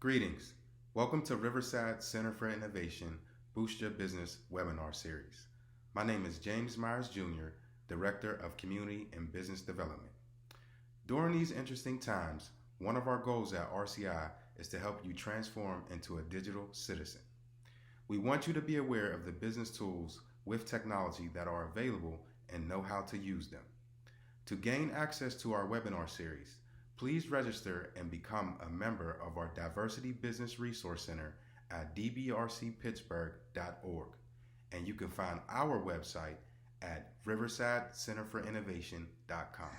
Greetings. Welcome to Riverside Center for Innovation Boost Your Business webinar series. My name is James Myers Jr., Director of Community and Business Development. During these interesting times, one of our goals at RCI is to help you transform into a digital citizen. We want you to be aware of the business tools with technology that are available and know how to use them. To gain access to our webinar series, please register and become a member of our Diversity Business Resource Center at dbrcpittsburgh.org. And you can find our website at riversidecenterforinnovation.com.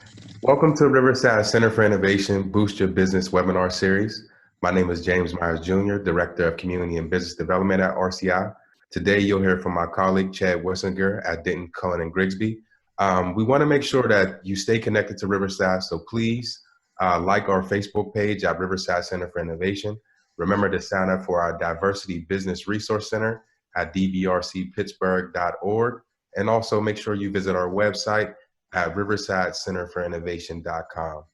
Welcome to Riverside Center for Innovation Boost Your Business webinar series. My name is James Myers Jr., Director of Community and Business Development at RCI. Today, you'll hear from my colleague, Chad Wissinger at Denton, Cohen, and Grigsby. We want to make sure that you stay connected to Riverside, so please like our Facebook page at Riverside Center for Innovation. Remember to sign up for our Diversity Business Resource Center at dbrcpittsburgh.org. And also make sure you visit our website at riversidecenterforinnovation.com.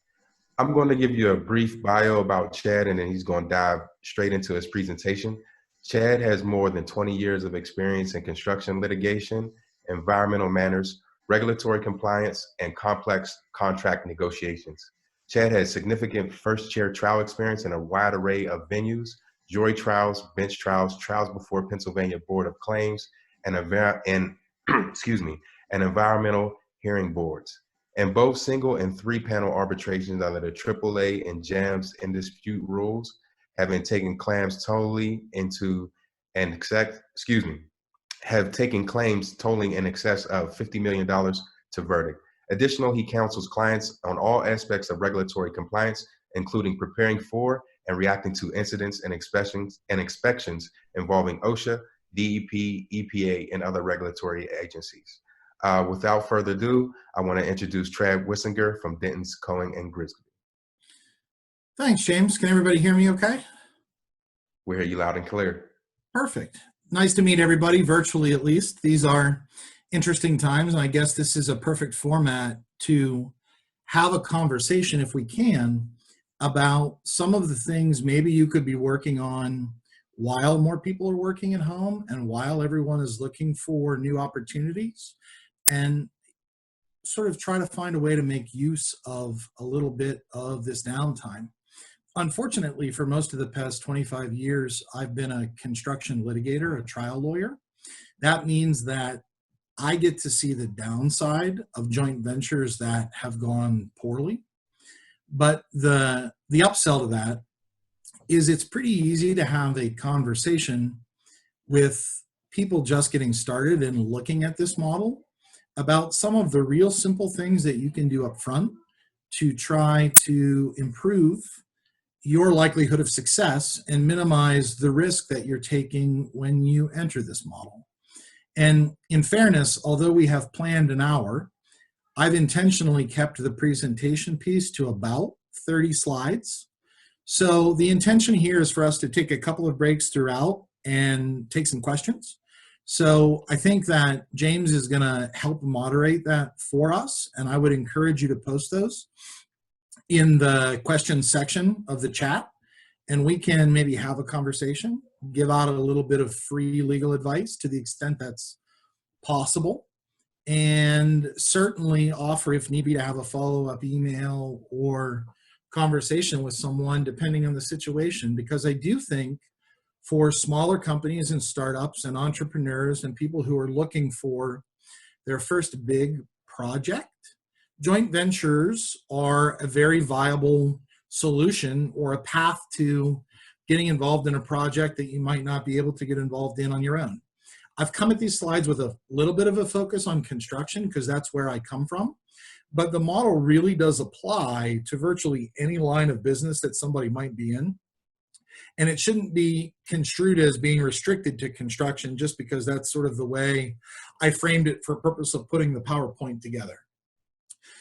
I'm going to give you a brief bio about Chad, and then he's going to dive straight into his presentation. Chad has more than 20 years of experience in construction litigation, environmental matters, regulatory compliance, and complex contract negotiations. Chad has significant first-chair trial experience in a wide array of venues: jury trials, bench trials, trials before Pennsylvania Board of Claims, and environmental hearing boards, and both single and three-panel arbitrations under the AAA and JAMS in dispute rules, having taken claims totaling in excess of $50 million to verdict. Additionally, he counsels clients on all aspects of regulatory compliance, including preparing for and reacting to incidents and inspections involving OSHA, DEP, EPA, and other regulatory agencies. Without further ado, I want to introduce Chad Wissinger from Denton's, Cohen, and Grigsby. Thanks, James. Can everybody hear me okay? We hear you loud and clear. Perfect. Nice to meet everybody, virtually at least. These are interesting times, and I guess this is a perfect format to have a conversation, if we can, about some of the things maybe you could be working on while more people are working at home and while everyone is looking for new opportunities, and sort of try to find a way to make use of a little bit of this downtime. Unfortunately, for most of the past 25 years, I've been a construction litigator, a trial lawyer. That means that I get to see the downside of joint ventures that have gone poorly. But the upsell to that is it's pretty easy to have a conversation with people just getting started and looking at this model about some of the real simple things that you can do up front to try to improve your likelihood of success and minimize the risk that you're taking when you enter this model. And in fairness, although we have planned an hour, I've intentionally kept the presentation piece to about 30 slides. So the intention here is for us to take a couple of breaks throughout and take some questions. So I think that James is going to help moderate that for us, and I would encourage you to post those in the questions section of the chat, and we can maybe have a conversation, give out a little bit of free legal advice to the extent that's possible, and certainly offer, if need be, to have a follow-up email or conversation with someone depending on the situation, because I do think for smaller companies and startups and entrepreneurs and people who are looking for their first big project, joint ventures are a very viable solution or a path to getting involved in a project that you might not be able to get involved in on your own. I've come at these slides with a little bit of a focus on construction because that's where I come from, but the model really does apply to virtually any line of business that somebody might be in. And it shouldn't be construed as being restricted to construction just because that's sort of the way I framed it for purpose of putting the PowerPoint together.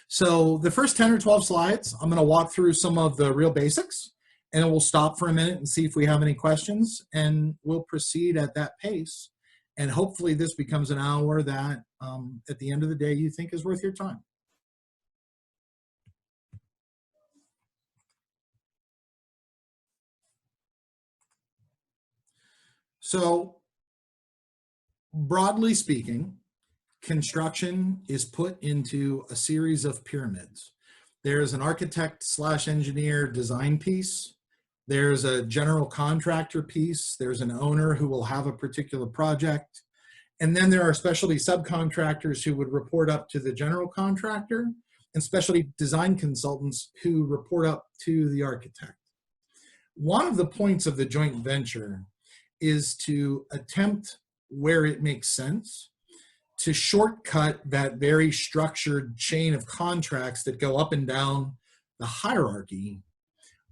So the first 10 or 12 slides, I'm going to walk through some of the real basics, and then we'll stop for a minute and see if we have any questions, and we'll proceed at that pace. And hopefully this becomes an hour that at the end of the day you think is worth your time. So broadly speaking, construction is put into a series of pyramids. There's an architect slash engineer design piece. There's a general contractor piece. There's an owner who will have a particular project. And then there are specialty subcontractors who would report up to the general contractor, and specialty design consultants who report up to the architect. One of the points of the joint venture is to attempt, where it makes sense, to shortcut that very structured chain of contracts that go up and down the hierarchy.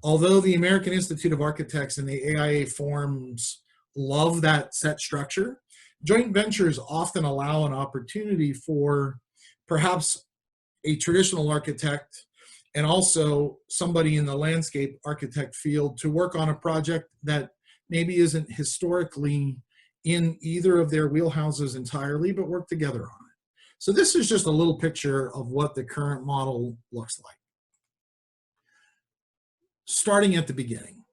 Although the American Institute of Architects and the AIA forms love that set structure, joint ventures often allow an opportunity for perhaps a traditional architect and also somebody in the landscape architect field to work on a project that maybe isn't historically in either of their wheelhouses entirely, but work together on it. So this is just a little picture of what the current model looks like. Starting at the beginning,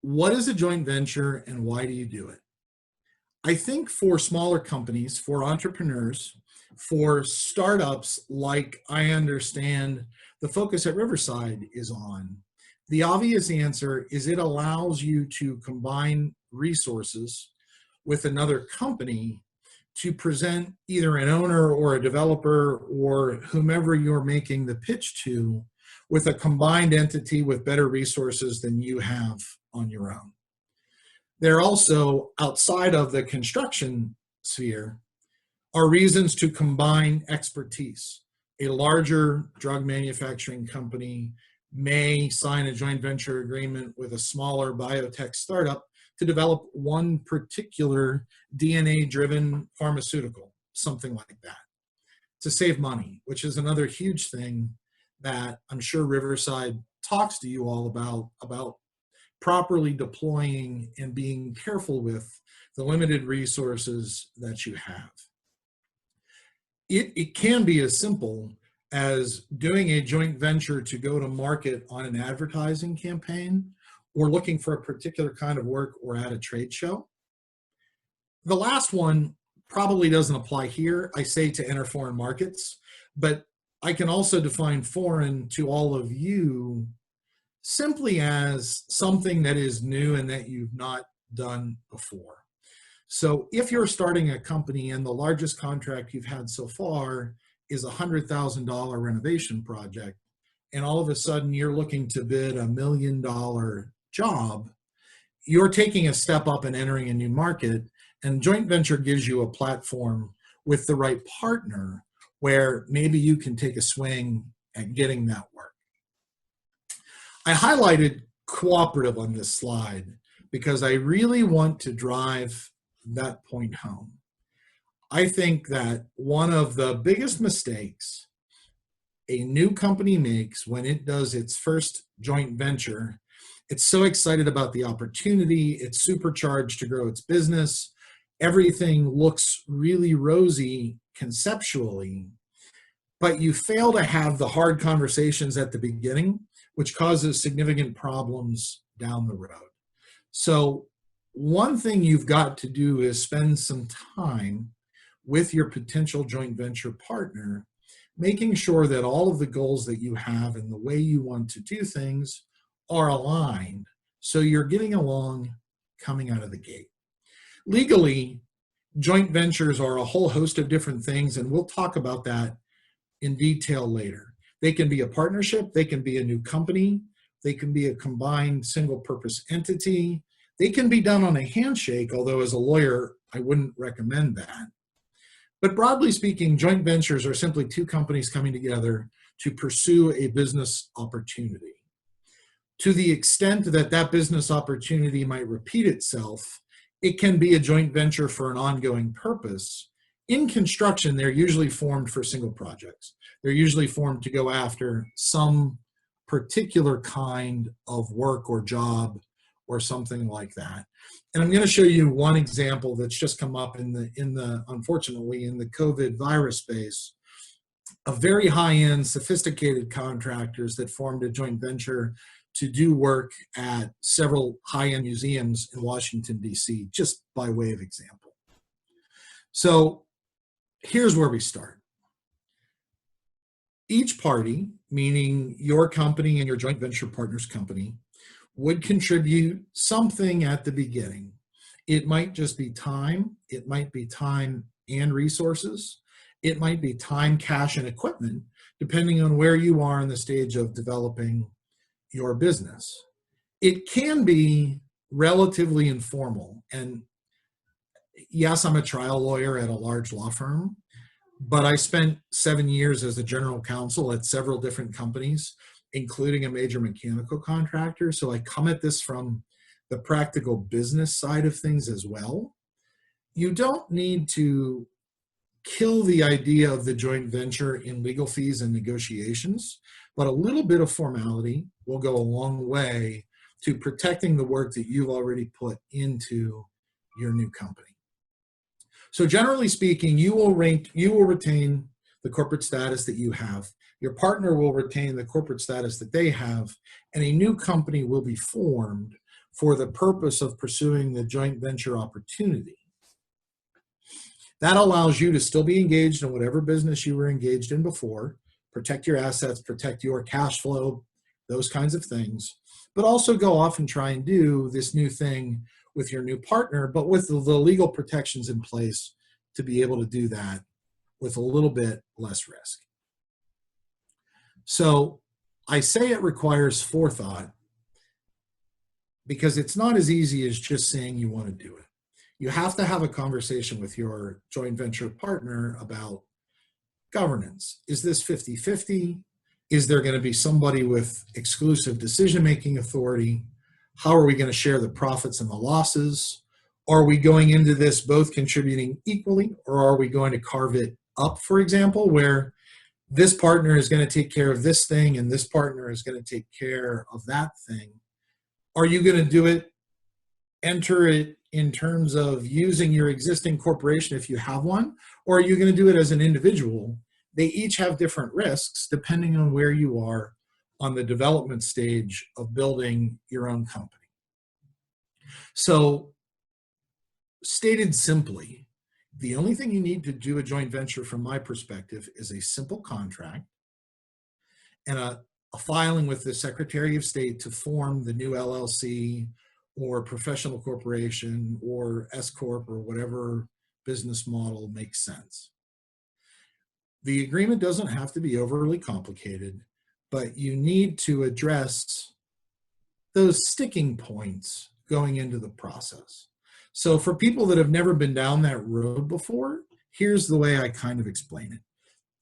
what is a joint venture and why do you do it? I think for smaller companies, for entrepreneurs, for startups like I understand the focus at Riverside is on, the obvious answer is it allows you to combine resources with another company to present either an owner or a developer or whomever you're making the pitch to with a combined entity with better resources than you have on your own. There also, outside of the construction sphere, are reasons to combine expertise. A larger drug manufacturing company may sign a joint venture agreement with a smaller biotech startup to develop one particular DNA-driven pharmaceutical, something like that, to save money, which is another huge thing that I'm sure Riverside talks to you all about properly deploying and being careful with the limited resources that you have. It can be as simple as doing a joint venture to go to market on an advertising campaign or looking for a particular kind of work or at a trade show. The last one probably doesn't apply here. I say to enter foreign markets, but I can also define foreign to all of you simply as something that is new and that you've not done before. So if you're starting a company and the largest contract you've had so far is a $100,000 renovation project, and all of a sudden you're looking to bid $1 million job, you're taking a step up and entering a new market, and joint venture gives you a platform with the right partner where maybe you can take a swing at getting that work. I highlighted cooperative on this slide because I really want to drive that point home. I think that one of the biggest mistakes a new company makes when it does its first joint venture, it's so excited about the opportunity, it's supercharged to grow its business, everything looks really rosy conceptually, but you fail to have the hard conversations at the beginning, which causes significant problems down the road. So one thing you've got to do is spend some time with your potential joint venture partner, making sure that all of the goals that you have and the way you want to do things are aligned so you're getting along coming out of the gate. Legally, joint ventures are a whole host of different things, and we'll talk about that in detail later. They can be a partnership, they can be a new company, they can be a combined single purpose entity, they can be done on a handshake, although as a lawyer, I wouldn't recommend that. But broadly speaking, joint ventures are simply two companies coming together to pursue a business opportunity. To the extent that that business opportunity might repeat itself, it can be a joint venture for an ongoing purpose. In construction, they're usually formed for single projects. They're usually formed to go after some particular kind of work or job or something like that. And I'm going to show you one example that's just come up unfortunately in the COVID virus space. of very high-end, sophisticated contractors that formed a joint venture to do work at several high-end museums in Washington, D.C., just by way of example. So here's where we start. Each party, meaning your company and your joint venture partner's company, would contribute something at the beginning. It might just be time. It might be time and resources. It might be time, cash, and equipment, depending on where you are in the stage of developing your business. It can be relatively informal. And yes, I'm a trial lawyer at a large law firm, but I spent 7 years as a general counsel at several different companies, including a major mechanical contractor. So I come at this from the practical business side of things as well. You don't need to kill the idea of the joint venture in legal fees and negotiations, but a little bit of formality will go a long way to protecting the work that you've already put into your new company. So generally speaking, you will retain the corporate status that you have. Your partner will retain the corporate status that they have, and a new company will be formed for the purpose of pursuing the joint venture opportunity. That allows you to still be engaged in whatever business you were engaged in before, protect your assets, protect your cash flow, those kinds of things, but also go off and try and do this new thing with your new partner, but with the legal protections in place to be able to do that with a little bit less risk. So I say it requires forethought because it's not as easy as just saying you want to do it. You have to have a conversation with your joint venture partner about governance. Is this 50-50? Is there going to be somebody with exclusive decision-making authority? How are we going to share the profits and the losses? Are we going into this both contributing equally, or are we going to carve it up, for example, where this partner is going to take care of this thing and this partner is going to take care of that thing? Are you going to do it, enter it in terms of using your existing corporation if you have one, or are you going to do it as an individual? They each have different risks depending on where you are on the development stage of building your own company. So, stated simply, the only thing you need to do a joint venture from my perspective is a simple contract and a filing with the Secretary of State to form the new LLC or professional corporation or S Corp or whatever business model makes sense. The agreement doesn't have to be overly complicated, but you need to address those sticking points going into the process. So for people that have never been down that road before, here's the way I kind of explain it.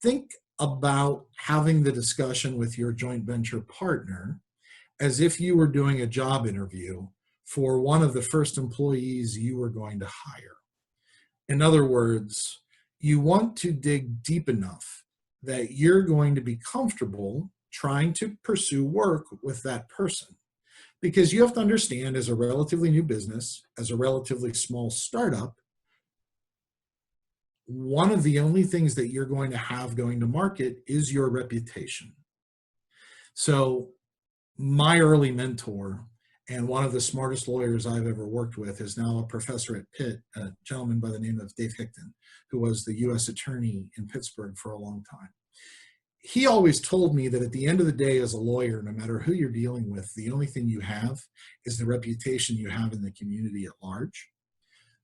Think about having the discussion with your joint venture partner as if you were doing a job interview for one of the first employees you were going to hire. In other words, you want to dig deep enough that you're going to be comfortable trying to pursue work with that person. Because you have to understand, as a relatively new business, as a relatively small startup, one of the only things that you're going to have going to market is your reputation. So my early mentor and one of the smartest lawyers I've ever worked with is now a professor at Pitt, a gentleman by the name of Dave Hickton, who was the U.S. attorney in Pittsburgh for a long time. He always told me that at the end of the day, as a lawyer, no matter who you're dealing with, the only thing you have is the reputation you have in the community at large.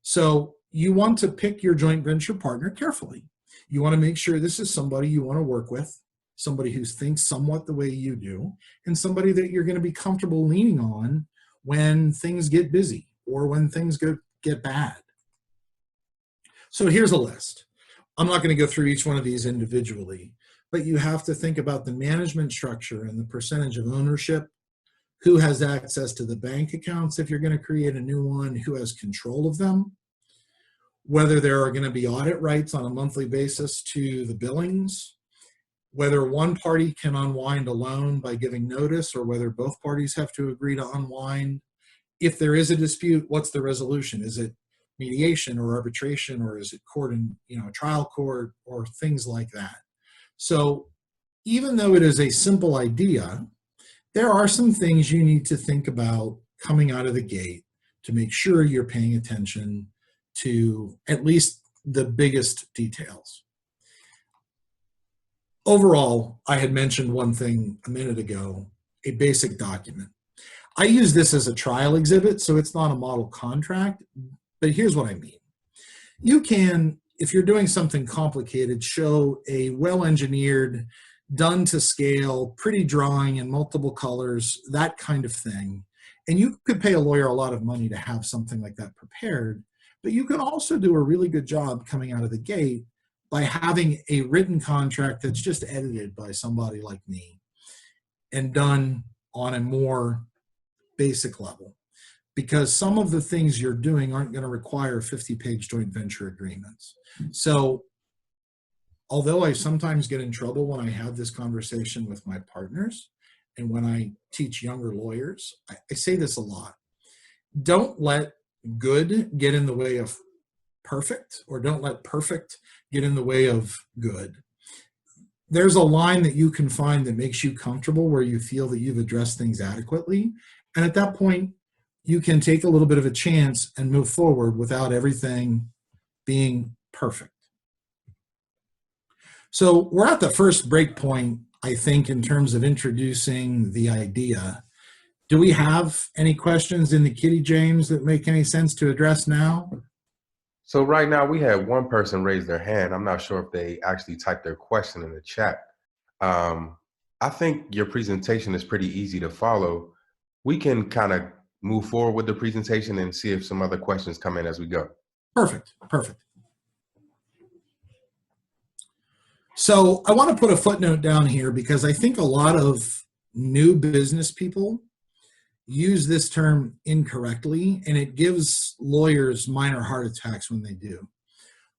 So you want to pick your joint venture partner carefully. You want to make sure this is somebody you want to work with, somebody who thinks somewhat the way you do, and somebody that you're going to be comfortable leaning on when things get busy or when things get bad. So here's a list. I'm not going to go through each one of these individually, but you have to think about the management structure and the percentage of ownership, who has access to the bank accounts if you're going to create a new one, who has control of them, whether there are going to be audit rights on a monthly basis to the billings, whether one party can unwind a loan by giving notice or whether both parties have to agree to unwind. If there is a dispute, what's the resolution? Is it mediation or arbitration, or is it court and trial court or things like that? So even though it is a simple idea, there are some things you need to think about coming out of the gate to make sure you're paying attention to at least the biggest details. Overall, I had mentioned one thing a minute ago, a basic document. I use this as a trial exhibit, so it's not a model contract, but here's what I mean. You can, if you're doing something complicated, show a well-engineered, done to scale, pretty drawing in multiple colors, that kind of thing. And you could pay a lawyer a lot of money to have something like that prepared, but you can also do a really good job coming out of the gate by having a written contract that's just edited by somebody like me and done on a more basic level. Because some of the things you're doing aren't going to require 50-page joint venture agreements. So although I sometimes get in trouble when I have this conversation with my partners and when I teach younger lawyers, I say this a lot. Don't let good get in the way of perfect, or don't let perfect get in the way of good. There's a line that you can find that makes you comfortable where you feel that you've addressed things adequately. And at that point, you can take a little bit of a chance and move forward without everything being perfect. So we're at the first break point, I think, in terms of introducing the idea. Do we have any questions in the kitty, James, that make any sense to address now? So right now we had one person raise their hand. I'm not sure if they actually typed their question in the chat. I think your presentation is pretty easy to follow. We can kind of move forward with the presentation and see if some other questions come in as we go. Perfect, perfect. So I want to put a footnote down here because I think a lot of new business people use this term incorrectly, and it gives lawyers minor heart attacks when they do.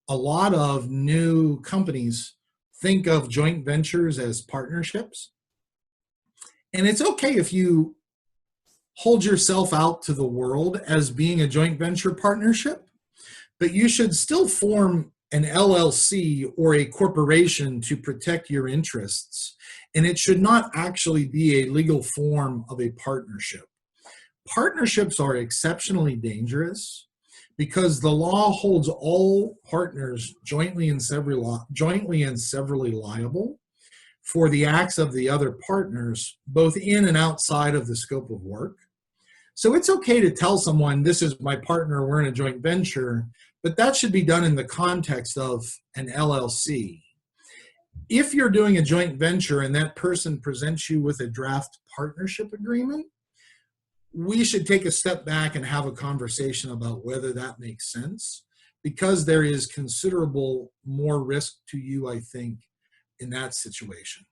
A lot of new companies think of joint ventures as partnerships. And it's okay if you hold yourself out to the world as being a joint venture partnership, but you should still form an LLC or a corporation to protect your interests. And it should not actually be a legal form of a partnership. Partnerships are exceptionally dangerous because the law holds all partners jointly and severally liable for the acts of the other partners, both in and outside of the scope of work. So it's okay to tell someone, this is my partner, we're in a joint venture, but that should be done in the context of an LLC. If you're doing a joint venture and that person presents you with a draft partnership agreement, we should take a step back and have a conversation about whether that makes sense, because there is considerable more risk to you, I think, in that situation.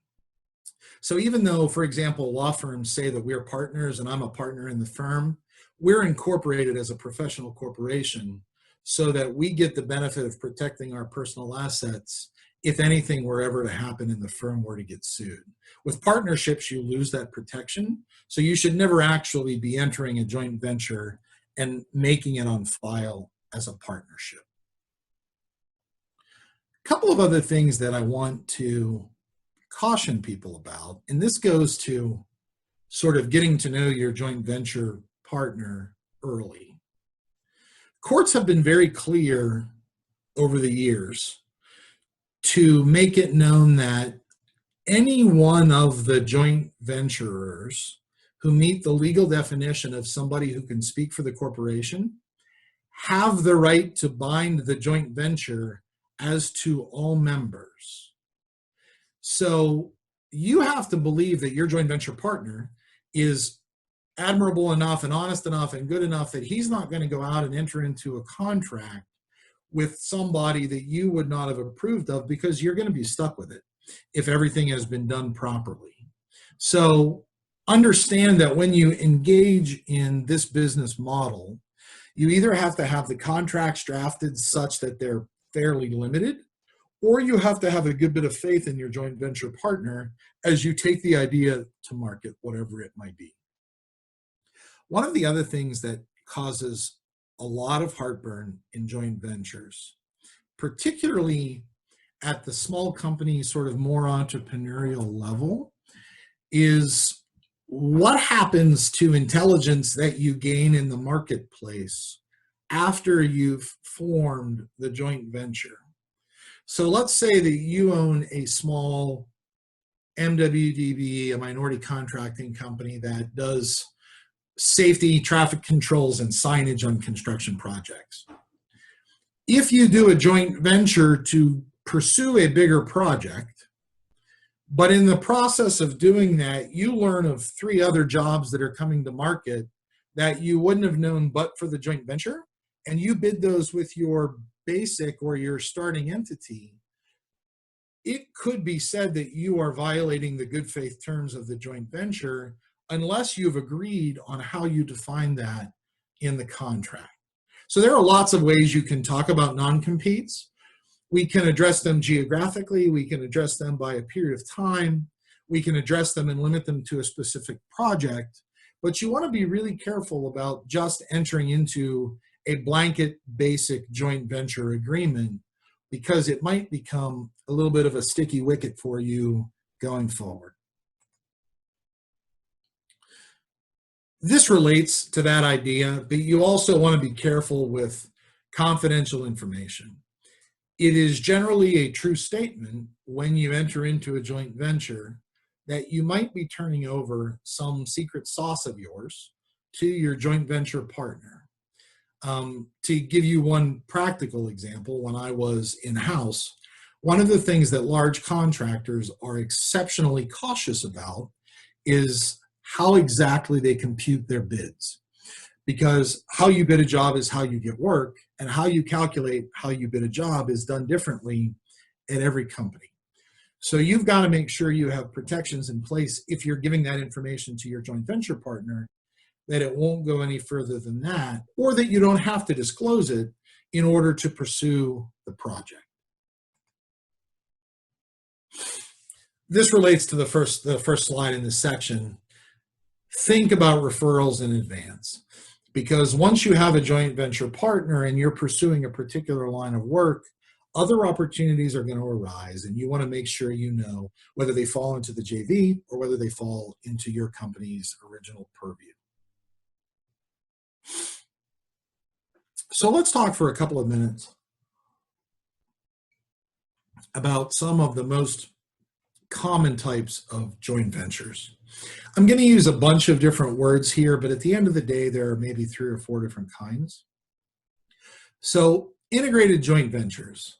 So even though, for example, law firms say that we're partners and I'm a partner in the firm, we're incorporated as a professional corporation so that we get the benefit of protecting our personal assets if anything were ever to happen and the firm were to get sued. With partnerships, you lose that protection. So you should never actually be entering a joint venture and making it on file as a partnership. A couple of other things that I want to caution people about, and this goes to sort of getting to know your joint venture partner early. Courts have been very clear over the years to make it known that any one of the joint venturers who meet the legal definition of somebody who can speak for the corporation have the right to bind the joint venture as to all members. So you have to believe that your joint venture partner is admirable enough and honest enough and good enough that he's not going to go out and enter into a contract with somebody that you would not have approved of, because you're going to be stuck with it if everything has been done properly. So understand that when you engage in this business model, you either have to have the contracts drafted such that they're fairly limited, or you have to have a good bit of faith in your joint venture partner as you take the idea to market, whatever it might be. One of the other things that causes a lot of heartburn in joint ventures, particularly at the small company, sort of more entrepreneurial level, is what happens to intelligence that you gain in the marketplace after you've formed the joint venture. So let's say that you own a small MWDB, a minority contracting company that does safety, traffic controls, and signage on construction projects. If you do a joint venture to pursue a bigger project, but in the process of doing that, you learn of 3 other jobs that are coming to market that you wouldn't have known but for the joint venture, and you bid those with your basic or your starting entity, it could be said that you are violating the good faith terms of the joint venture unless you've agreed on how you define that in the contract. So there are lots of ways you can talk about non-competes. We can address them geographically. We can address them by a period of time. We can address them and limit them to a specific project. But you want to be really careful about just entering into a blanket basic joint venture agreement, because it might become a little bit of a sticky wicket for you going forward. This relates to that idea, but you also want to be careful with confidential information. It is generally a true statement when you enter into a joint venture that you might be turning over some secret sauce of yours to your joint venture partner. To give you one practical example, when I was in-house, one of the things that large contractors are exceptionally cautious about is how exactly they compute their bids. Because how you bid a job is how you get work, and how you calculate how you bid a job is done differently at every company. So you've got to make sure you have protections in place if you're giving that information to your joint venture partner, that it won't go any further than that, or that you don't have to disclose it in order to pursue the project. This relates to the first slide in this section. Think about referrals in advance, because once you have a joint venture partner and you're pursuing a particular line of work, other opportunities are going to arise, and you want to make sure you know whether they fall into the JV or whether they fall into your company's original purview. So let's talk for a couple of minutes about some of the most common types of joint ventures. I'm going to use a bunch of different words here, but at the end of the day, there are maybe 3 or 4 different kinds. So integrated joint ventures.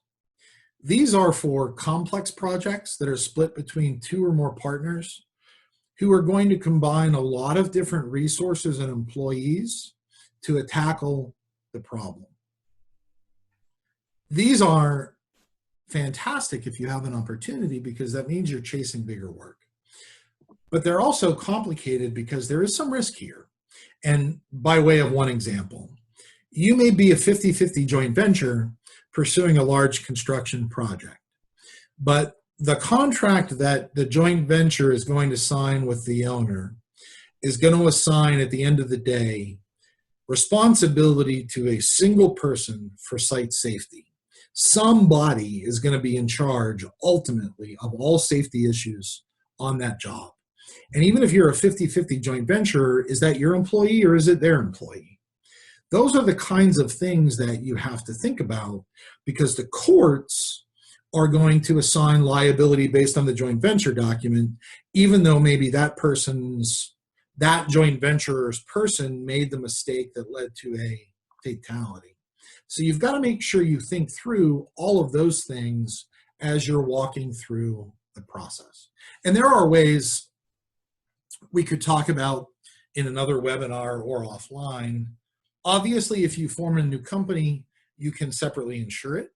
These are for complex projects that are split between 2 or more partners who are going to combine a lot of different resources and employees to tackle the problem. These are fantastic if you have an opportunity, because that means you're chasing bigger work. But they're also complicated because there is some risk here. And by way of one example, you may be a 50-50 joint venture pursuing a large construction project, but the contract that the joint venture is going to sign with the owner is going to assign at the end of the day responsibility to a single person for site safety. Somebody is going to be in charge ultimately of all safety issues on that job. And even if you're a 50-50 joint venture, is that your employee or is it their employee? Those are the kinds of things that you have to think about, because the courts are going to assign liability based on the joint venture document, even though maybe that joint venturer's person made the mistake that led to a fatality. So you've got to make sure you think through all of those things as you're walking through the process. And there are ways we could talk about in another webinar or offline. Obviously, if you form a new company, you can separately insure it,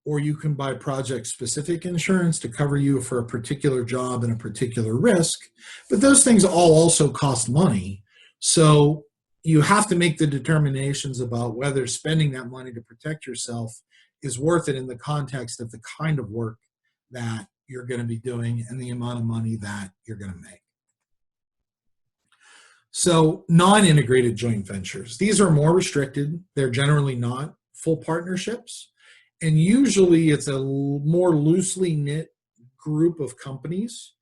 or you can buy project-specific insurance to cover you for a particular job and a particular risk. But those things all also cost money. So you have to make the determinations about whether spending that money to protect yourself is worth it in the context of the kind of work that you're going to be doing and the amount of money that you're going to make. So non-integrated joint ventures, these are more restricted. They're generally not full partnerships, And usually it's a more loosely knit group of companies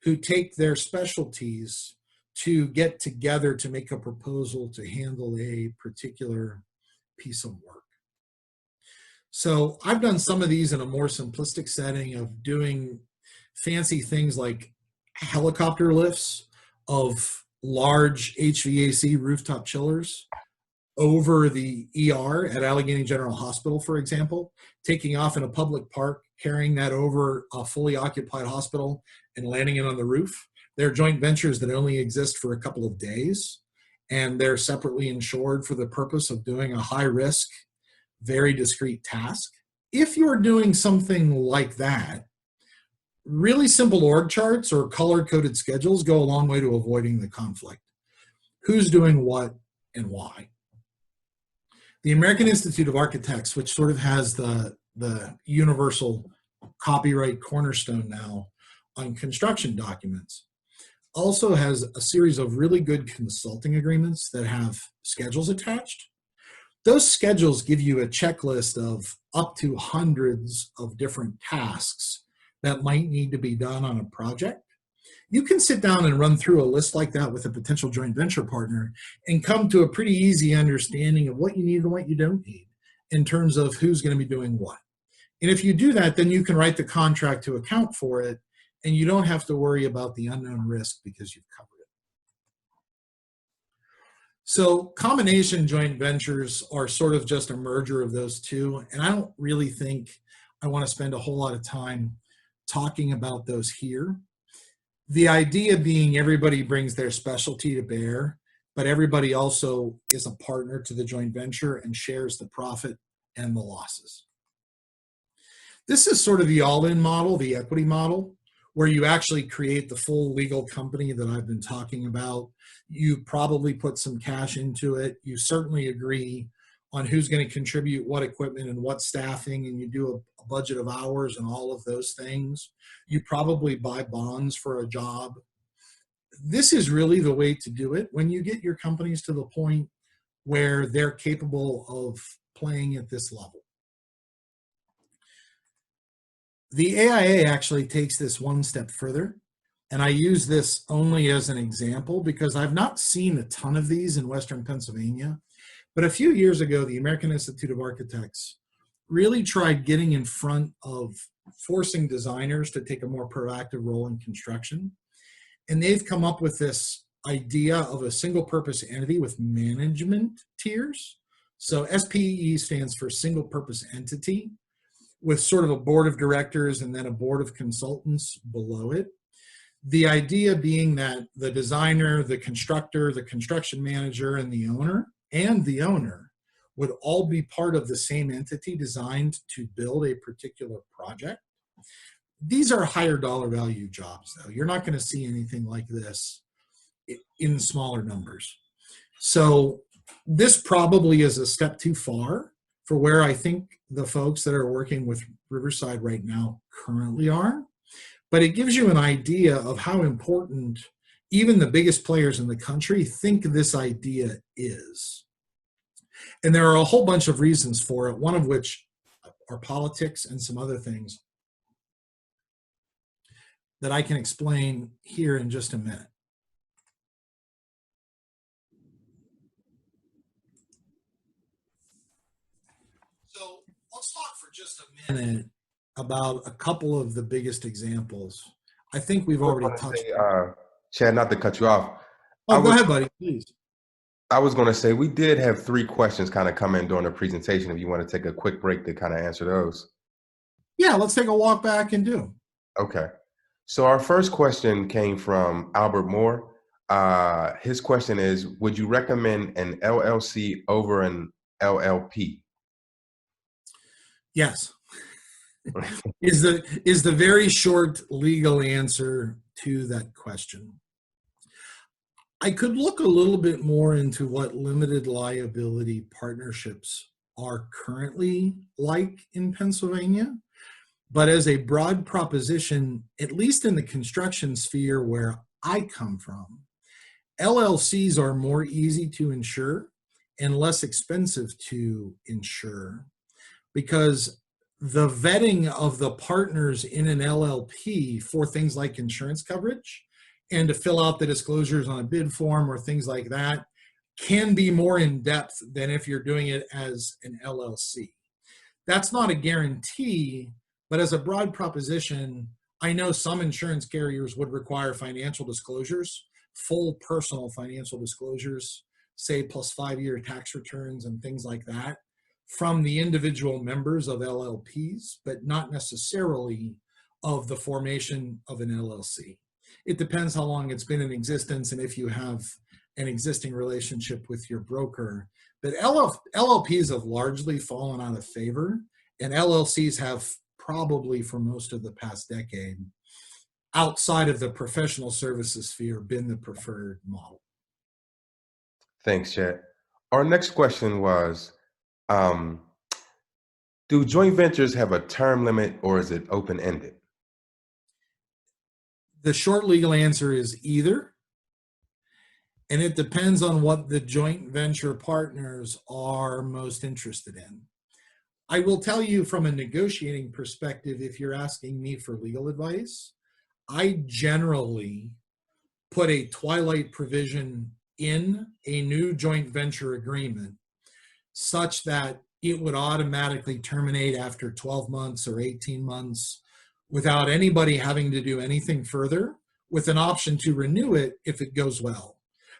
who take their specialties to get together to make a proposal to handle a particular piece of work. So I've done some of these in a more simplistic setting of doing fancy things like helicopter lifts of large HVAC rooftop chillers over the ER at Allegheny General Hospital, for example, taking off in a public park, carrying that over a fully occupied hospital and landing it on the roof. They're joint ventures that only exist for a couple of days, and they're separately insured for the purpose of doing a high risk, very discrete task. If you're doing something like that, really simple org charts or color-coded schedules go a long way to avoiding the conflict. Who's doing what and why? The American Institute of Architects, which sort of has the universal copyright cornerstone now on construction documents, also has a series of really good consulting agreements that have schedules attached. Those schedules give you a checklist of up to hundreds of different tasks that might need to be done on a project. You can sit down and run through a list like that with a potential joint venture partner and come to a pretty easy understanding of what you need and what you don't need in terms of who's going to be doing what. And if you do that, then you can write the contract to account for it, and you don't have to worry about the unknown risk because you've covered it. So combination joint ventures are sort of just a merger of those two, and I don't really think I want to spend a whole lot of time talking about those here. The idea being everybody brings their specialty to bear, but everybody also is a partner to the joint venture and shares the profit and the losses. This is sort of the all-in model, the equity model, where you actually create the full legal company that I've been talking about. You probably put some cash into it. You certainly agree on who's going to contribute what equipment and what staffing, and you do a budget of hours and all of those things. You probably buy bonds for a job. This is really the way to do it when you get your companies to the point where they're capable of playing at this level. The AIA actually takes this one step further, and I use this only as an example because I've not seen a ton of these in Western Pennsylvania. But a few years ago, the American Institute of Architects really tried getting in front of forcing designers to take a more proactive role in construction. And they've come up with this idea of a single purpose entity with management tiers. So SPE stands for single purpose entity, with sort of a board of directors and then a board of consultants below it. The idea being that the designer, the constructor, the construction manager, and the owner would all be part of the same entity designed to build a particular project. These are higher dollar value jobs, though. You're not going to see anything like this in smaller numbers. So this probably is a step too far for where I think the folks that are working with Riverside right now currently are. But it gives you an idea of how important even the biggest players in the country think this idea is. And there are a whole bunch of reasons for it, one of which are politics and some other things that I can explain here in just a minute. So let's talk for just a minute about a couple of the biggest examples. I think we've already touched. Chad, not to cut you off. Oh, go ahead, buddy, please. I was going to say we did have 3 questions kind of come in during the presentation. If you want to take a quick break to kind of answer those. Yeah, let's take a walk back and do. Okay. So our first question came from Albert Moore. His question is, would you recommend an LLC over an LLP? Yes. is the very short legal answer to that question. I could look a little bit more into what limited liability partnerships are currently like in Pennsylvania, but as a broad proposition, at least in the construction sphere where I come from, LLCs are more easy to insure and less expensive to insure because the vetting of the partners in an LLP for things like insurance coverage and to fill out the disclosures on a bid form or things like that can be more in depth than if you're doing it as an LLC. That's not a guarantee, but as a broad proposition, I know some insurance carriers would require financial disclosures, full personal financial disclosures, say plus 5-year tax returns and things like that from the individual members of LLPs, but not necessarily of the formation of an LLC. It depends how long it's been in existence and if you have an existing relationship with your broker. But LLPs have largely fallen out of favor, and LLCs have probably for most of the past decade, outside of the professional services sphere, been the preferred model. Thanks, Chet. Our next question was, do joint ventures have a term limit or is it open-ended? The short legal answer is either, and it depends on what the joint venture partners are most interested in. I will tell you from a negotiating perspective, if you're asking me for legal advice, I generally put a twilight provision in a new joint venture agreement such that it would automatically terminate after 12 months or 18 months without anybody having to do anything further, with an option to renew it if it goes well.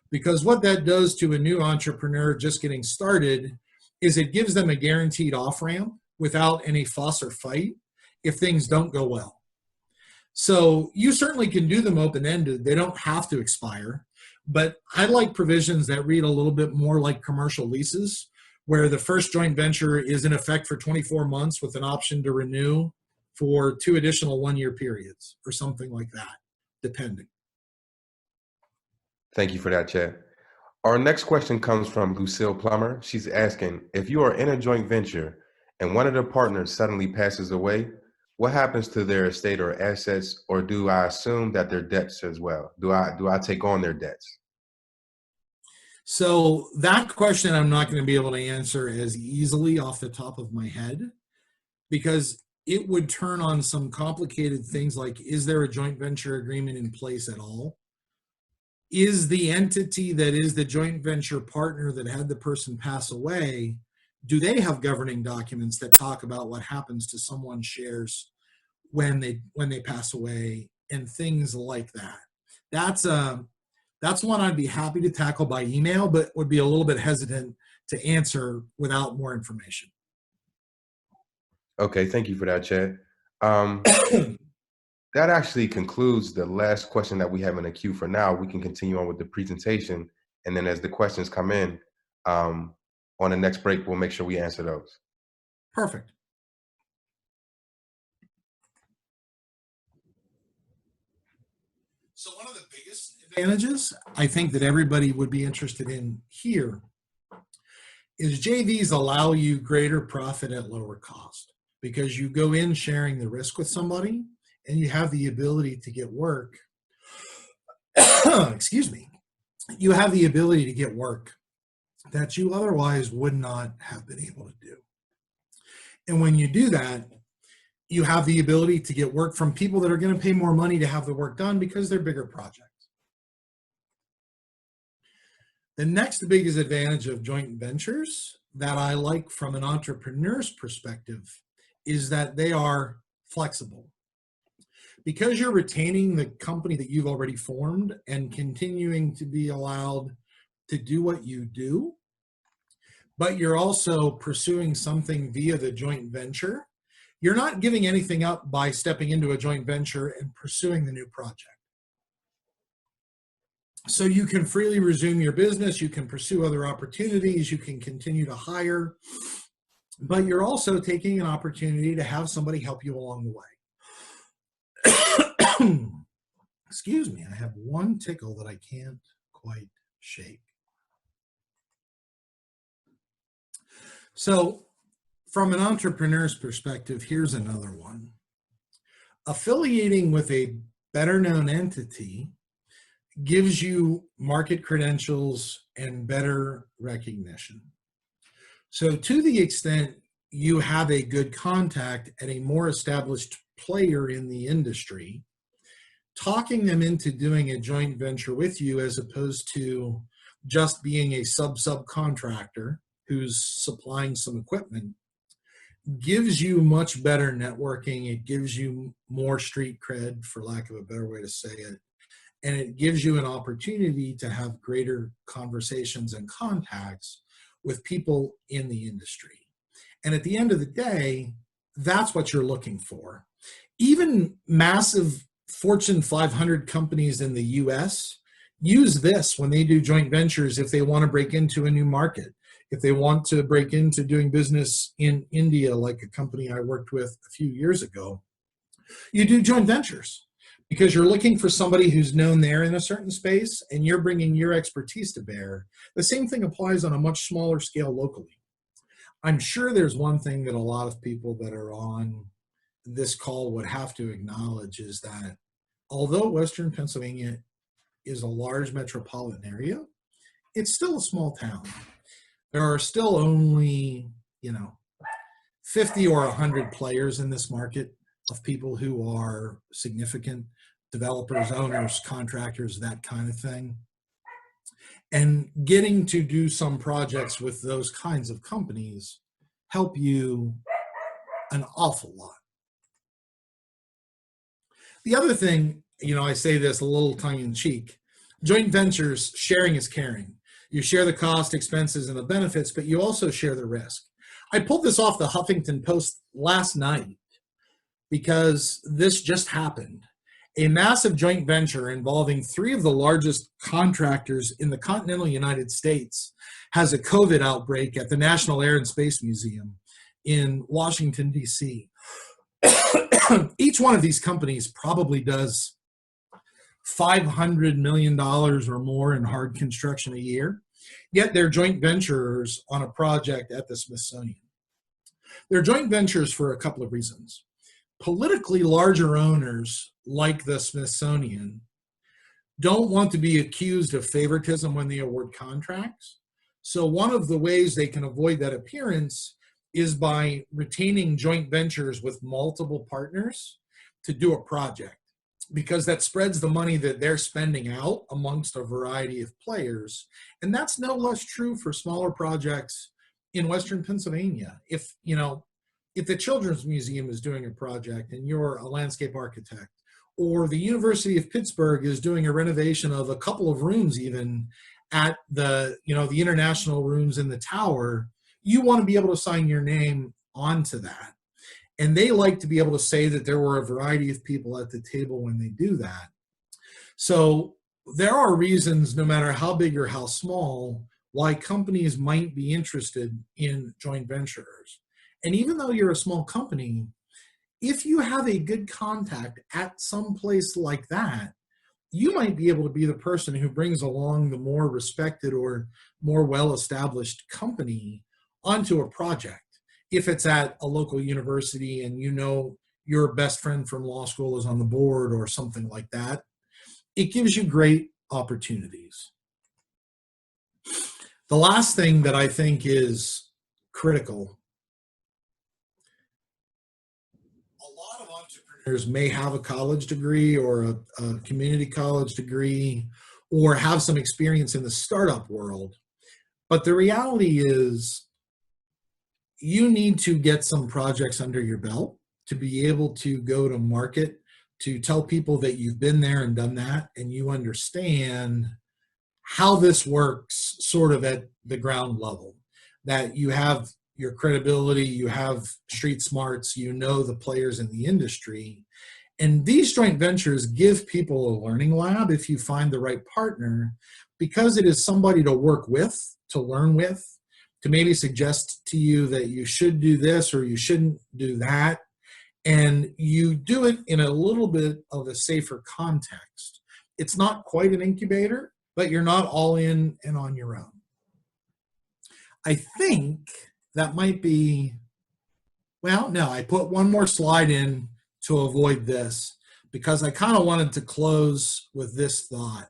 Because what that does to a new entrepreneur just getting started is it gives them a guaranteed off-ramp without any fuss or fight if things don't go well. So you certainly can do them open-ended. They don't have to expire. But I like provisions that read a little bit more like commercial leases, where the first joint venture is in effect for 24 months with an option to renew for 2 additional 1-year periods or something like that, depending. Thank you for that, Chet. Our next question comes from Lucille Plummer. She's asking, if you are in a joint venture and one of the partners suddenly passes away, what happens to their estate or assets, or do I assume that their debts as well? Do I take on their debts? So that question I'm not going to be able to answer as easily off the top of my head, because it would turn on some complicated things like, is there a joint venture agreement in place at all? Is the entity that is the joint venture partner that had the person pass away, do they have governing documents that talk about what happens to someone's shares when they pass away and things like that? That's one I'd be happy to tackle by email, but would be a little bit hesitant to answer without more information. Okay, thank you for that, Chet. That actually concludes the last question that we have in the queue for now. We can continue on with the presentation, and then as the questions come in, on the next break, we'll make sure we answer those. Perfect. So one of the biggest advantages I think that everybody would be interested in here is JVs allow you greater profit at lower cost, because you go in sharing the risk with somebody and you have the ability to get work. Excuse me. You have the ability to get work that you otherwise would not have been able to do. And when you do that, you have the ability to get work from people that are going to pay more money to have the work done because they're bigger projects. The next biggest advantage of joint ventures that I like from an entrepreneur's perspective is that they are flexible. Because you're retaining the company that you've already formed and continuing to be allowed to do what you do, but you're also pursuing something via the joint venture, you're not giving anything up by stepping into a joint venture and pursuing the new project. So you can freely resume your business, you can pursue other opportunities, you can continue to hire, but you're also taking an opportunity to have somebody help you along the way. Excuse me, I have one tickle that I can't quite shake. So from an entrepreneur's perspective, here's another one. Affiliating with a better known entity gives you market credentials and better recognition. So to the extent you have a good contact at a more established player in the industry, talking them into doing a joint venture with you as opposed to just being a subcontractor who's supplying some equipment gives you much better networking. It gives you more street cred, for lack of a better way to say it. And it gives you an opportunity to have greater conversations and contacts with people in the industry. And at the end of the day, that's what you're looking for. Even massive Fortune 500 companies in the US use this when they do joint ventures if they want to break into a new market. If they want to break into doing business in India, like a company I worked with a few years ago, you do joint ventures because you're looking for somebody who's known there in a certain space and you're bringing your expertise to bear. The same thing applies on a much smaller scale locally. I'm sure there's one thing that a lot of people that are on this call would have to acknowledge is that although Western Pennsylvania is a large metropolitan area, it's still a small town. There are still only, 50 or 100 players in this market of people who are significant developers, owners, contractors, that kind of thing. And getting to do some projects with those kinds of companies help you an awful lot. The other thing, I say this a little tongue in cheek, joint ventures, sharing is caring. You share the cost, expenses, and the benefits, but you also share the risk. I pulled this off the Huffington Post last night because this just happened. A massive joint venture involving 3 of the largest contractors in the continental United States has a COVID outbreak at the National Air and Space Museum in Washington, D.C. Each one of these companies probably does $500 million or more in hard construction a year, yet they're joint ventures on a project at the Smithsonian. They're joint ventures for a couple of reasons. Politically larger owners like the Smithsonian don't want to be accused of favoritism when they award contracts. So one of the ways they can avoid that appearance is by retaining joint ventures with multiple partners to do a project, because that spreads the money that they're spending out amongst a variety of players. And that's no less true for smaller projects in Western Pennsylvania. If the Children's Museum is doing a project and you're a landscape architect, or the University of Pittsburgh is doing a renovation of a couple of rooms even at the international rooms in the tower, you want to be able to sign your name onto that. And they like to be able to say that there were a variety of people at the table when they do that. So there are reasons, no matter how big or how small, why companies might be interested in joint ventures. And even though you're a small company, if you have a good contact at some place like that, you might be able to be the person who brings along the more respected or more well-established company onto a project. If it's at a local university and your best friend from law school is on the board or something like that, it gives you great opportunities. The last thing that I think is critical, a lot of entrepreneurs may have a college degree or a community college degree or have some experience in the startup world, but the reality is you need to get some projects under your belt to be able to go to market, to tell people that you've been there and done that, and you understand how this works sort of at the ground level, that you have your credibility, you have street smarts, you know the players in the industry. And these joint ventures give people a learning lab if you find the right partner, because it is somebody to work with, to learn with, to maybe suggest to you that you should do this or you shouldn't do that. And you do it in a little bit of a safer context. It's not quite an incubator, but you're not all in and on your own. I think that might be, I put one more slide in to avoid this because I kind of wanted to close with this thought.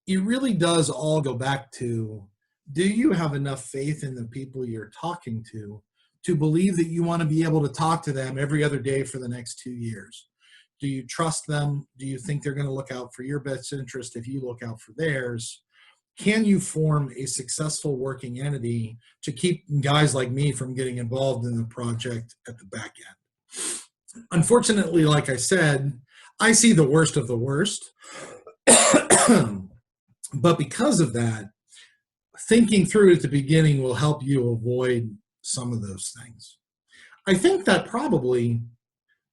It really does all go back to, do you have enough faith in the people you're talking to to believe that you want to be able to talk to them every other day for the next 2 years? Do you trust them? Do you think they're going to look out for your best interest if you look out for theirs? Can you form a successful working entity to keep guys like me from getting involved in the project at the back end? Unfortunately, like I said, I see the worst of the worst. But because of that, thinking through at the beginning will help you avoid some of those things. I think that probably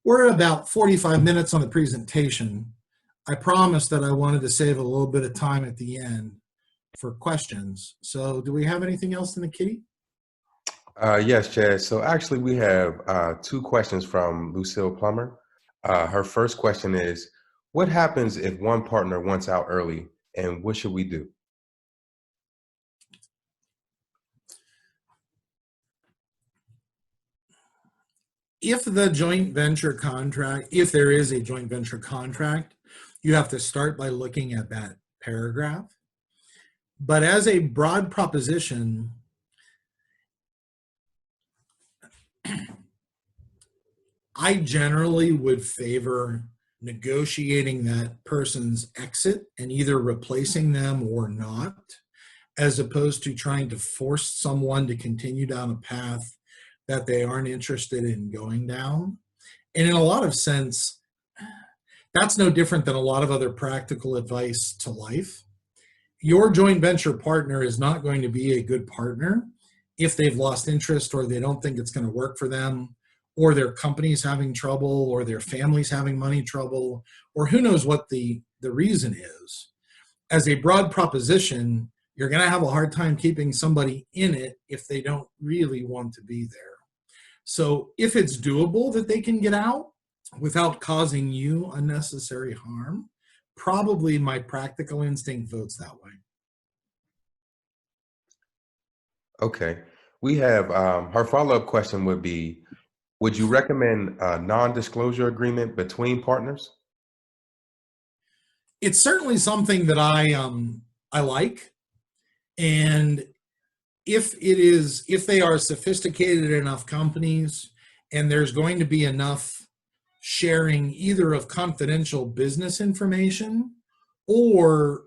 we're at about 45 minutes on the presentation. I promised that I wanted to save a little bit of time at the end for questions. So do we have anything else in the kitty? Yes, Chad. So actually we have 2 questions from Lucille Plummer. Her first question is, what happens if one partner wants out early, and what should we do? If the joint venture contract, if there is a joint venture contract, you have to start by looking at that paragraph. But as a broad proposition, I generally would favor negotiating that person's exit and either replacing them or not, as opposed to trying to force someone to continue down a path that they aren't interested in going down. And in a lot of sense, that's no different than a lot of other practical advice to life. Your joint venture partner is not going to be a good partner if they've lost interest or they don't think it's going to work for them, or their company's having trouble, or their family's having money trouble, or who knows what the reason is. As a broad proposition, you're going to have a hard time keeping somebody in it if they don't really want to be there. So if it's doable that they can get out without causing you unnecessary harm, probably my practical instinct votes that way. Okay. We have her follow-up question would be, would you recommend a non-disclosure agreement between partners? It's certainly something that I like, and if they are sophisticated enough companies and there's going to be enough sharing either of confidential business information or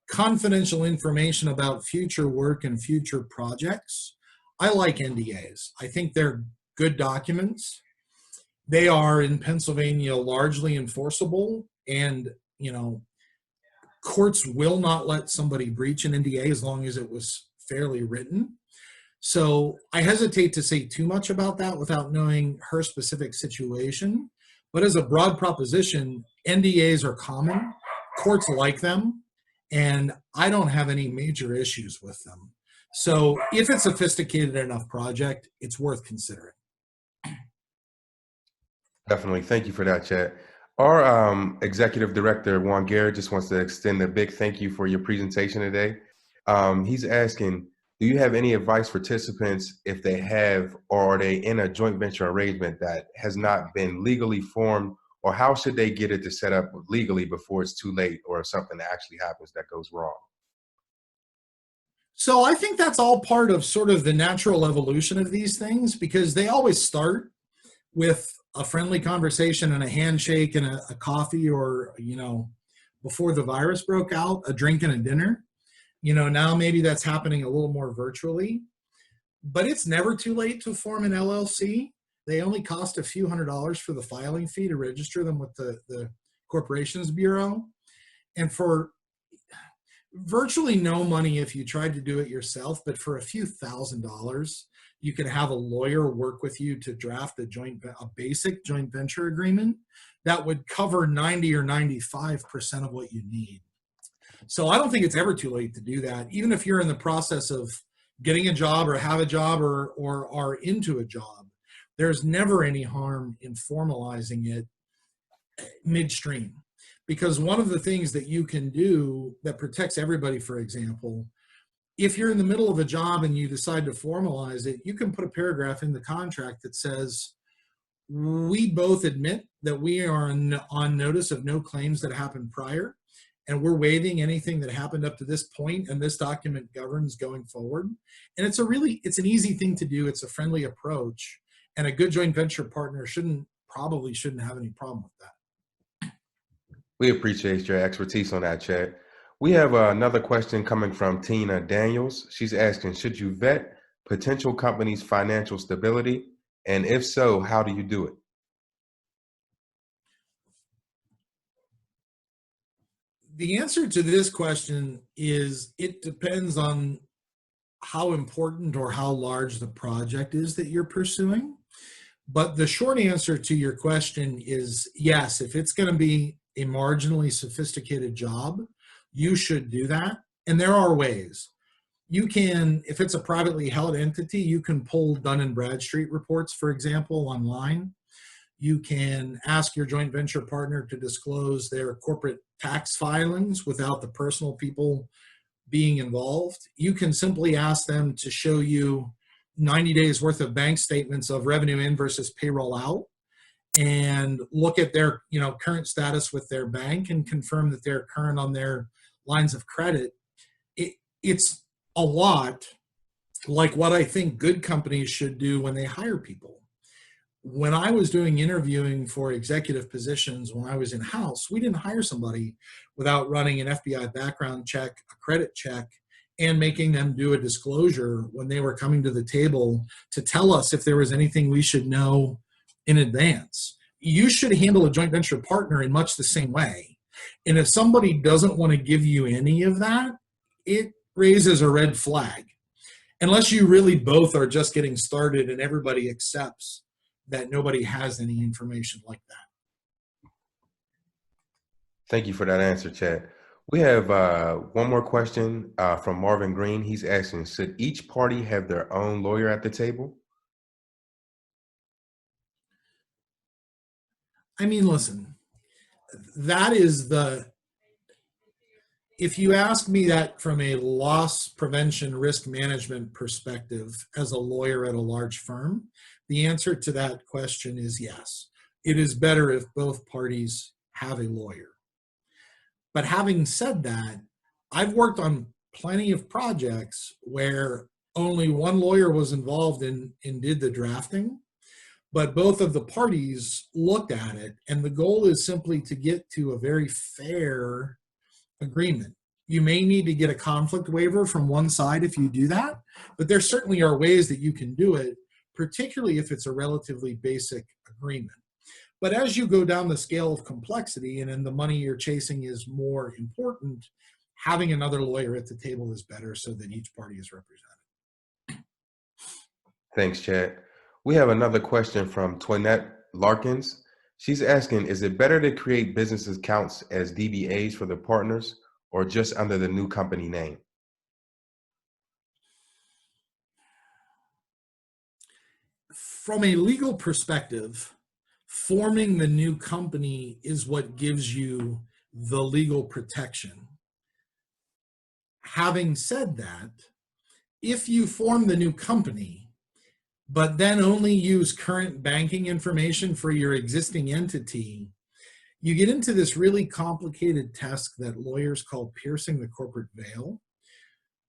confidential information about future work and future projects, I like NDAs. I think they're good documents. They are in Pennsylvania largely enforceable, and courts will not let somebody breach an NDA as long as it was fairly written. So I hesitate to say too much about that without knowing her specific situation. But as a broad proposition, NDAs are common. Courts like them, and I don't have any major issues with them. So if it's a sophisticated enough project, it's worth considering. Definitely. Thank you for that, Chad. Our executive director, Juan Garrett, just wants to extend a big thank you for your presentation today. He's asking, do you have any advice for participants if they have, or are they in a joint venture arrangement that has not been legally formed, or how should they get it to set up legally before it's too late, or if something actually happens that goes wrong? So I think that's all part of sort of the natural evolution of these things, because they always start with a friendly conversation and a handshake and a coffee, or, before the virus broke out, a drink and a dinner. Now maybe that's happening a little more virtually, but it's never too late to form an LLC. They only cost a few $100s for the filing fee to register them with the Corporations Bureau. And for virtually no money if you tried to do it yourself, but for a few $1,000s, you could have a lawyer work with you to draft a basic joint venture agreement that would cover 90 or 95% of what you need. So I don't think it's ever too late to do that. Even if you're in the process of getting a job or have a job or are into a job, there's never any harm in formalizing it midstream. Because one of the things that you can do that protects everybody, for example, if you're in the middle of a job and you decide to formalize it, you can put a paragraph in the contract that says, we both admit that we are on notice of no claims that happened prior, and we're waiving anything that happened up to this point, and this document governs going forward. And it's an easy thing to do. It's a friendly approach, and a good joint venture partner probably shouldn't have any problem with that. We appreciate your expertise on that, Chad. We have another question coming from Tina Daniels. She's asking, should you vet potential companies' financial stability? And if so, how do you do it? The answer to this question is it depends on how important or how large the project is that you're pursuing. But the short answer to your question is yes, if it's going to be a marginally sophisticated job, you should do that. And there are ways. You can, if it's a privately held entity, you can pull Dun and Bradstreet reports, for example, online. You can ask your joint venture partner to disclose their corporate tax filings without the personal people being involved. You can simply ask them to show you 90 days worth of bank statements of revenue in versus payroll out, and look at their current status with their bank and confirm that they're current on their lines of credit. It's a lot like what I think good companies should do when they hire people. When I was doing interviewing for executive positions when I was in-house, we didn't hire somebody without running an FBI background check, a credit check, and making them do a disclosure when they were coming to the table to tell us if there was anything we should know in advance. You should handle a joint venture partner in much the same way. And if somebody doesn't want to give you any of that, it raises a red flag. Unless you really both are just getting started and everybody accepts that nobody has any information like that. Thank you for that answer, Chad. We have one more question from Marvin Green. He's asking, should each party have their own lawyer at the table? I mean, listen, that is if you ask me that from a loss prevention risk management perspective as a lawyer at a large firm, the answer to that question is yes. It is better if both parties have a lawyer. But having said that, I've worked on plenty of projects where only one lawyer was involved and did the drafting, but both of the parties looked at it, and the goal is simply to get to a very fair agreement. You may need to get a conflict waiver from one side if you do that, but there certainly are ways that you can do it, particularly if it's a relatively basic agreement. But as you go down the scale of complexity and then the money you're chasing is more important, having another lawyer at the table is better so that each party is represented. Thanks, Chad. We have another question from Toinette Larkins. She's asking, is it better to create business accounts as DBAs for the partners or just under the new company name? From a legal perspective, forming the new company is what gives you the legal protection. Having said that, if you form the new company, but then only use current banking information for your existing entity, you get into this really complicated task that lawyers call piercing the corporate veil,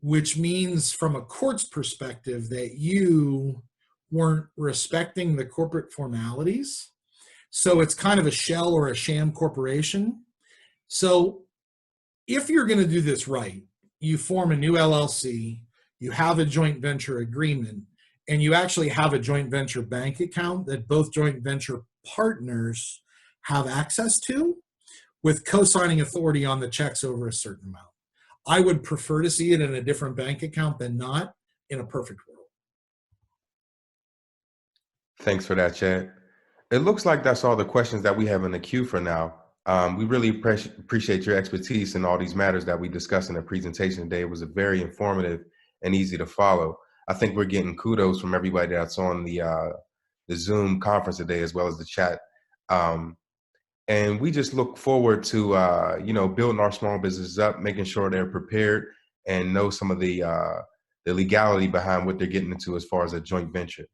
which means from a court's perspective that you weren't respecting the corporate formalities. So it's kind of a shell or a sham corporation. So if you're going to do this right, you form a new LLC, you have a joint venture agreement, and you actually have a joint venture bank account that both joint venture partners have access to with co-signing authority on the checks over a certain amount. I would prefer to see it in a different bank account than not in a perfect world. Thanks for that, Chad. It looks like that's all the questions that we have in the queue for now. We really appreciate your expertise in all these matters that we discussed in the presentation today. It was very informative and easy to follow. I think we're getting kudos from everybody that's on the Zoom conference today, as well as the chat. And we just look forward to building our small businesses up, making sure they're prepared and know some of the legality behind what they're getting into as far as a joint venture.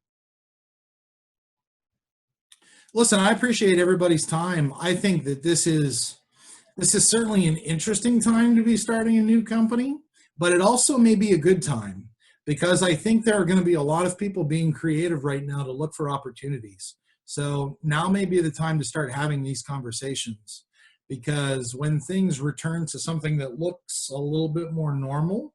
Listen, I appreciate everybody's time. I think that this is This is certainly an interesting time to be starting a new company, but it also may be a good time because I think there are going to be a lot of people being creative right now to look for opportunities. So now may be the time to start having these conversations because when things return to something that looks a little bit more normal,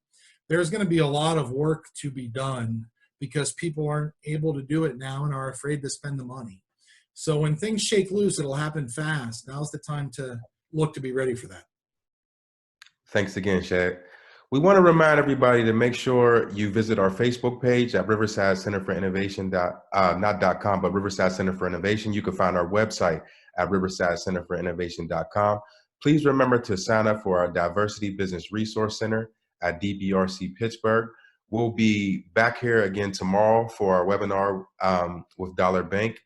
there's going to be a lot of work to be done because people aren't able to do it now and are afraid to spend the money. So when things shake loose, it'll happen fast. Now's the time to look to be ready for that. Thanks again, Shad. We want to remind everybody to make sure you visit our Facebook page at Riverside Center for Innovation. Not .com, but Riverside Center for Innovation. You can find our website at riversidecenterforinnovation.com. Please remember to sign up for our Diversity Business Resource Center at DBRC Pittsburgh. We'll be back here again tomorrow for our webinar with Dollar Bank.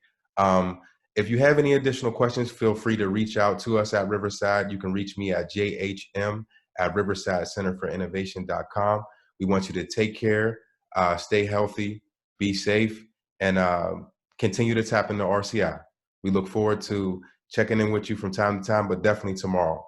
If you have any additional questions, feel free to reach out to us at Riverside. You can reach me at jhm@riversidecenterforinnovation.com. We want you to take care, stay healthy, be safe, and continue to tap into RCI. We look forward to checking in with you from time to time, but definitely tomorrow.